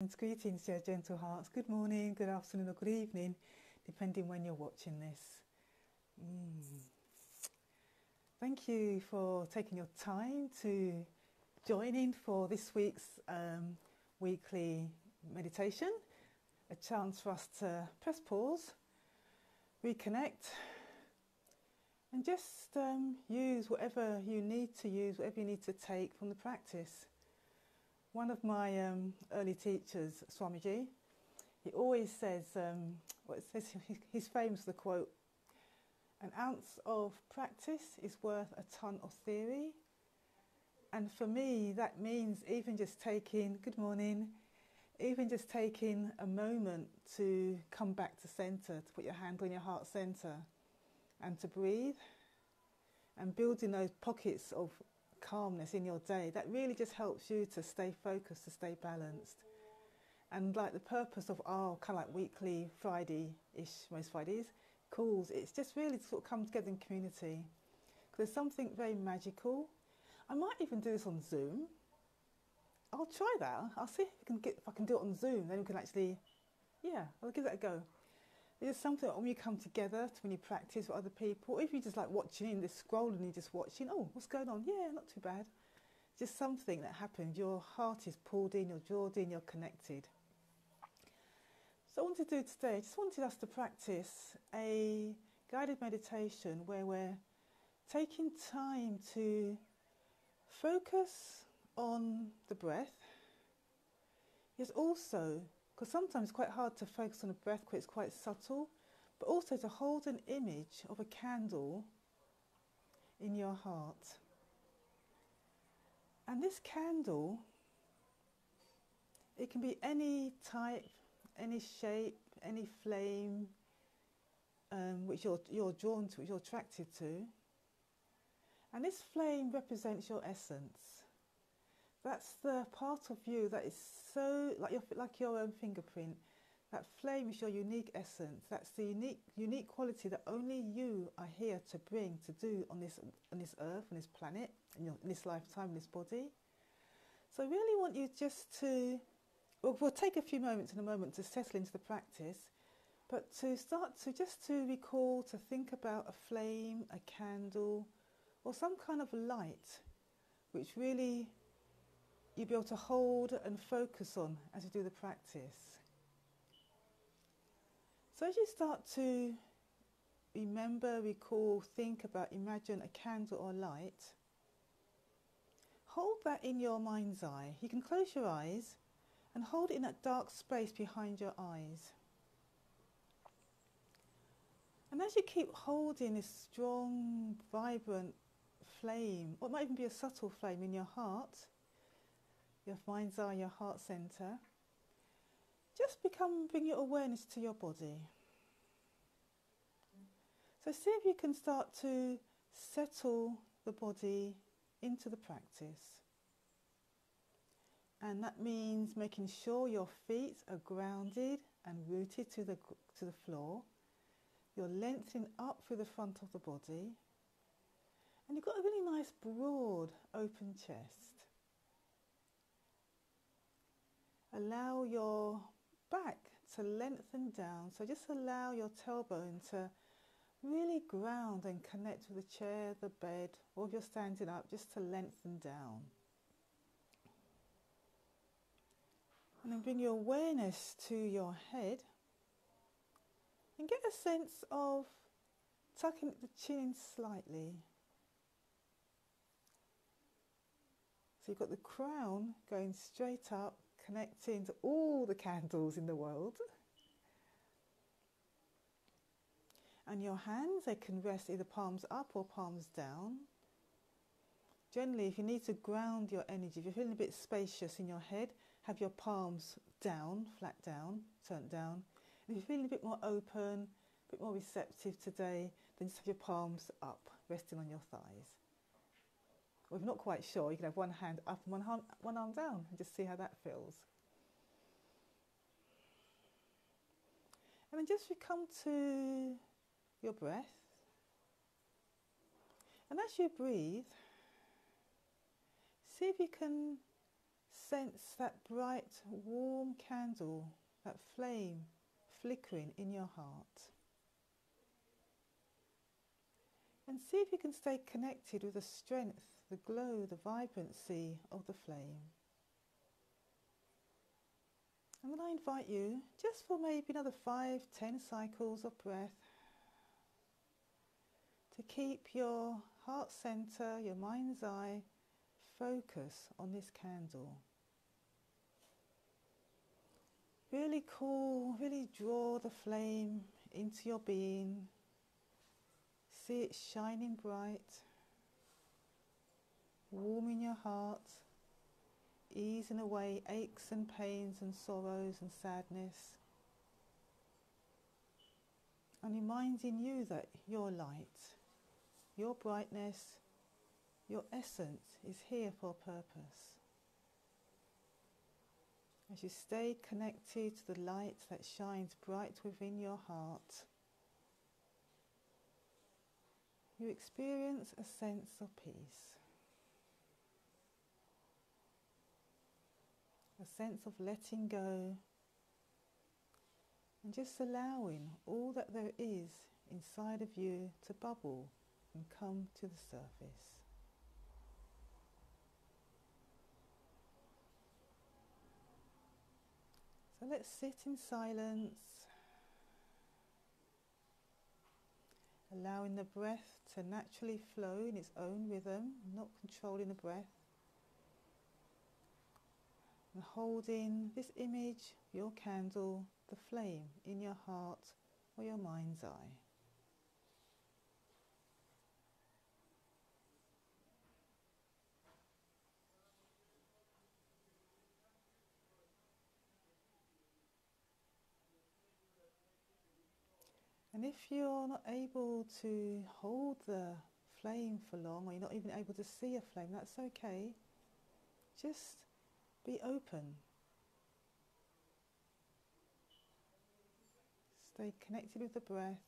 Greetings, dear gentle hearts. Good morning, good afternoon, or good evening, depending when you're watching this. Thank you for taking your time to join in for this week's weekly meditation. A chance for us to press pause, reconnect, and just use whatever you need to use, whatever you need to take from the practice. One of my early teachers, Swamiji, he always says, he's famous for the quote, "An ounce of practice is worth a ton of theory." And for me, that means even just taking a moment to come back to center, to put your hand on your heart center and to breathe and building those pockets of calmness in your day, that really just helps you to stay focused, to stay balanced. And like the purpose of our kind of like weekly Friday-ish, most Fridays, calls, it's just really to sort of come together in community. Because there's something very magical. I might even do this on Zoom. I'll try that. I'll see if I can do it on Zoom. Then we can actually, I'll give that a go. There's something when you come together, when you practice with other people, or if you just like watching in, just scrolling and you're just watching, oh, what's going on? Yeah, not too bad. Just something that happens. Your heart is pulled in, you're drawn in, you're connected. So what I want to do today, I just wanted us to practice a guided meditation where we're taking time to focus on the breath. It's also, because sometimes it's quite hard to focus on the breath because it's quite subtle, but also to hold an image of a candle in your heart. And this candle, it can be any type, any shape, any flame, which you're drawn to, which you're attracted to. And this flame represents your essence. That's the part of you that is so, like your own fingerprint. That flame is your unique essence. That's the unique quality that only you are here to bring, to do on this earth, on this planet, in this lifetime, in this body. So I really want you just to, we'll take a few moments in a moment to settle into the practice, but to start to just to recall, to think about a flame, a candle, or some kind of light, which really you'll be able to hold and focus on as you do the practice. So as you start to remember, recall, think about, imagine a candle or light, hold that in your mind's eye. You can close your eyes and hold it in that dark space behind your eyes. And as you keep holding this strong, vibrant flame, or it might even be a subtle flame in your heart, your mind's eye, your heart center, just bring your awareness to your body. So see if you can start to settle the body into the practice. And that means making sure your feet are grounded and rooted to the floor. You're lengthening up through the front of the body. And you've got a really nice broad open chest. Allow your back to lengthen down, so just allow your tailbone to really ground and connect with the chair, the bed, or if you're standing up, just to lengthen down. And then bring your awareness to your head and get a sense of tucking the chin in slightly. So you've got the crown going straight up, connecting to all the candles in the world. And your hands, they can rest either palms up or palms down. Generally, if you need to ground your energy, if you're feeling a bit spacious in your head, have your palms down, flat down, turned down. And if you're feeling a bit more open, a bit more receptive today, then just have your palms up, resting on your thighs. Or if you're not quite sure, you can have one hand up and one arm down and just see how that feels. And then just come to your breath. And as you breathe, see if you can sense that bright, warm candle, that flame flickering in your heart. And see if you can stay connected with the strength, the glow, the vibrancy of the flame. And then I invite you, just for maybe another 5-10 cycles of breath, to keep your heart center, your mind's eye, focus on this candle. Really cool, really draw the flame into your being. See it shining bright, warming your heart, easing away aches and pains and sorrows and sadness, and reminding you that your light, your brightness, your essence is here for a purpose. As you stay connected to the light that shines bright within your heart, you experience a sense of peace, a sense of letting go, and just allowing all that there is inside of you to bubble and come to the surface. So let's sit in silence, allowing the breath to naturally flow in its own rhythm, not controlling the breath, and holding this image, your candle, the flame in your heart or your mind's eye. And if you're not able to hold the flame for long, or you're not even able to see a flame, that's okay. Just be open. Stay connected with the breath.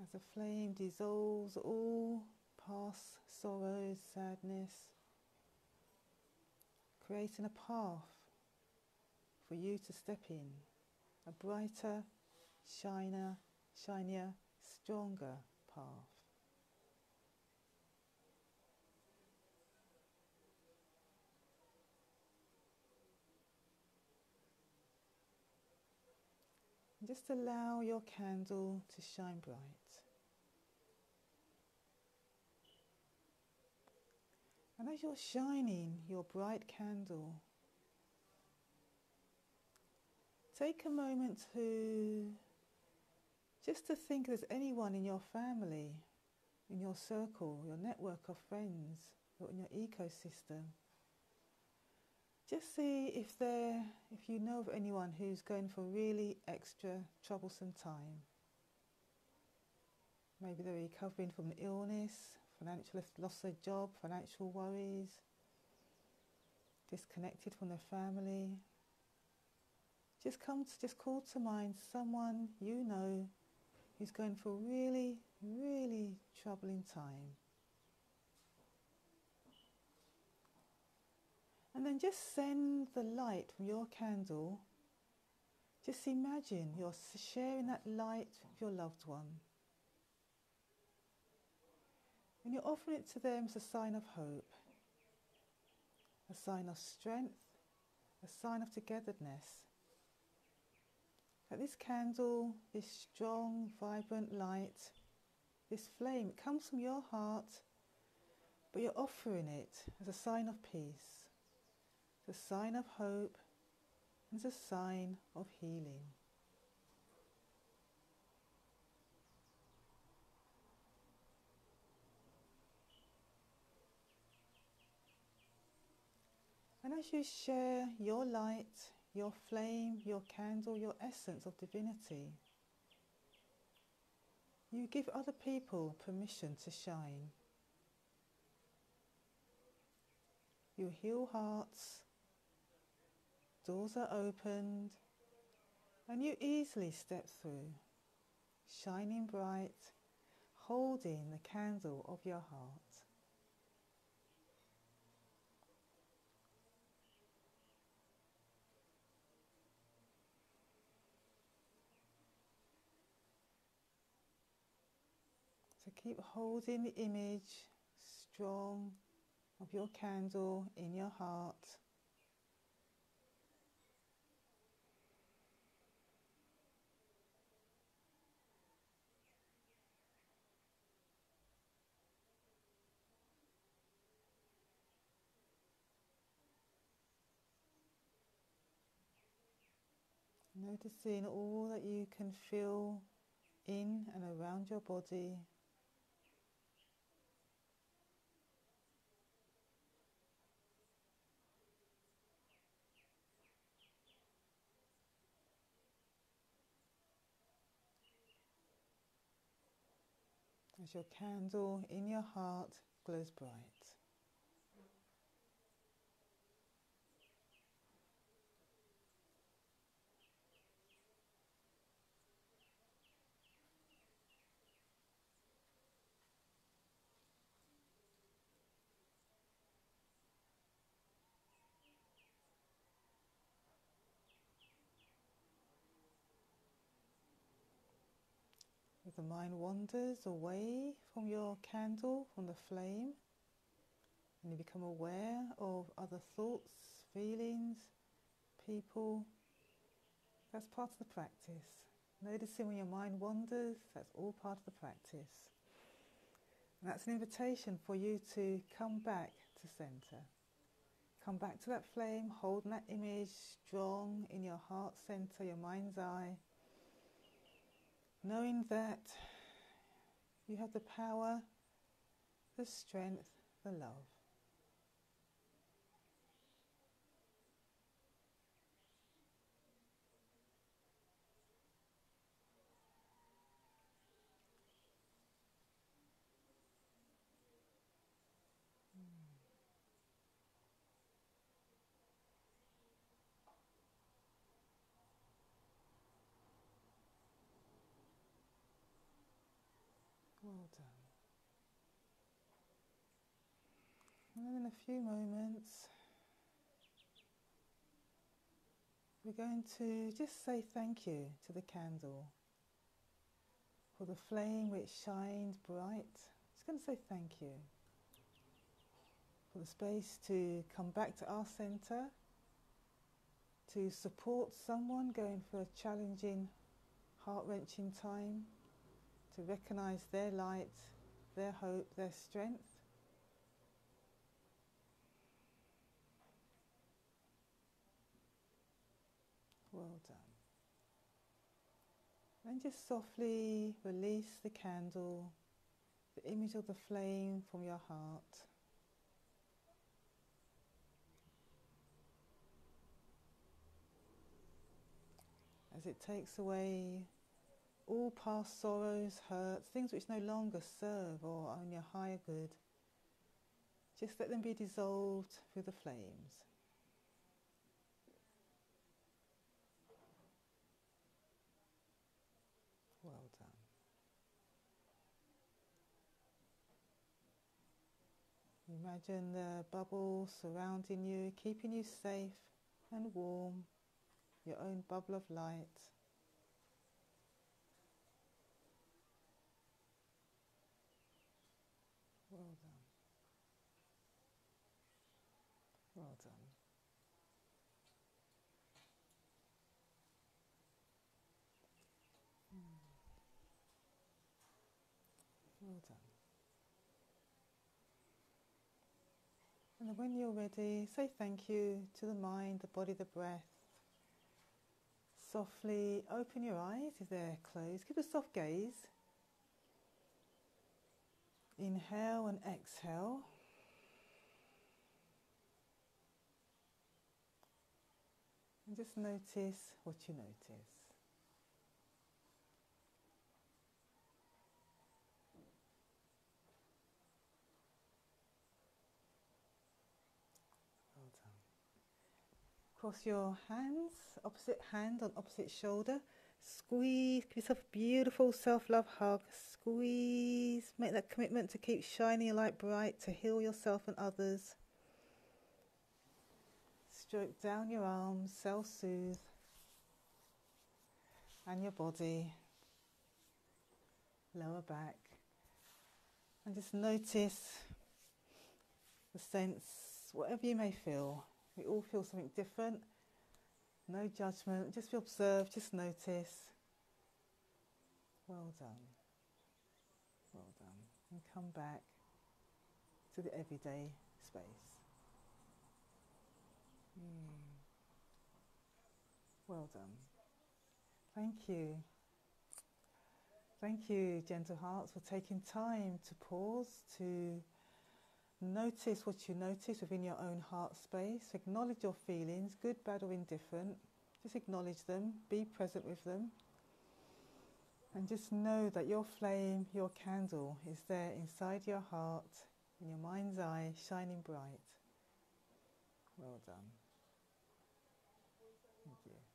As the flame dissolves all past sorrows, sadness, creating a path for you to step in, a brighter, shinier, stronger path. And just allow your candle to shine bright. And as you're shining your bright candle, take a moment just to think if there's anyone in your family, in your circle, your network of friends, or in your ecosystem. Just see if you know of anyone who's going for really extra troublesome time. Maybe they're recovering from an illness, financial loss of job, financial worries, disconnected from their family. Just call to mind someone you know who's going for really, really troubling time. And then just send the light from your candle. Just imagine you're sharing that light with your loved one. And you're offering it to them as a sign of hope, a sign of strength, a sign of togetherness. That this candle, this strong, vibrant light, this flame, it comes from your heart, but you're offering it as a sign of peace, as a sign of hope, as a sign of healing. And as you share your light, your flame, your candle, your essence of divinity, you give other people permission to shine. You heal hearts, doors are opened, and you easily step through. shining bright, holding the candle of your heart. So keep holding the image strong of your candle in your heart. Noticing all that you can feel in and around your body. As your candle in your heart glows bright. As the mind wanders away from your candle, from the flame, and you become aware of other thoughts, feelings, people, that's part of the practice. Noticing when your mind wanders, that's all part of the practice. And that's an invitation for you to come back to center. Come back to that flame, holding that image strong in your heart center, your mind's eye, knowing that you have the power, the strength, the love. Well done. And then in a few moments, we're going to just say thank you to the candle for the flame which shines bright. Just going to say thank you for the space to come back to our center, to support someone going through a challenging, heart-wrenching time, to recognize their light, their hope, their strength. Well done. Then just softly release the candle, the image of the flame from your heart. As it takes away all past sorrows, hurts, things which no longer serve or are only a higher good. Just let them be dissolved through the flames. Well done. Imagine the bubble surrounding you, keeping you safe and warm, your own bubble of light. Well done. Well done. Well done. And then when you're ready, say thank you to the mind, the body, the breath. Softly open your eyes if they're closed. Give a soft gaze. Inhale and exhale. And just notice what you notice. Well done. Cross your hands, opposite hand on opposite shoulder. Squeeze, give yourself a beautiful self-love hug. Squeeze, make that commitment to keep shining your light bright, to heal yourself and others. Stroke down your arms, self-soothe, and your body, lower back. And just notice the sense, whatever you may feel. We all feel something different. No judgment, just observe, just notice. Well done. Well done. And come back to the everyday space. Well done. Thank you. Thank you, gentle hearts, for taking time to pause, to notice what you notice within your own heart space. Acknowledge your feelings, good, bad or indifferent. Just acknowledge them, be present with them. And just know that your flame, your candle is there inside your heart, in your mind's eye, shining bright. Well done. Thank you.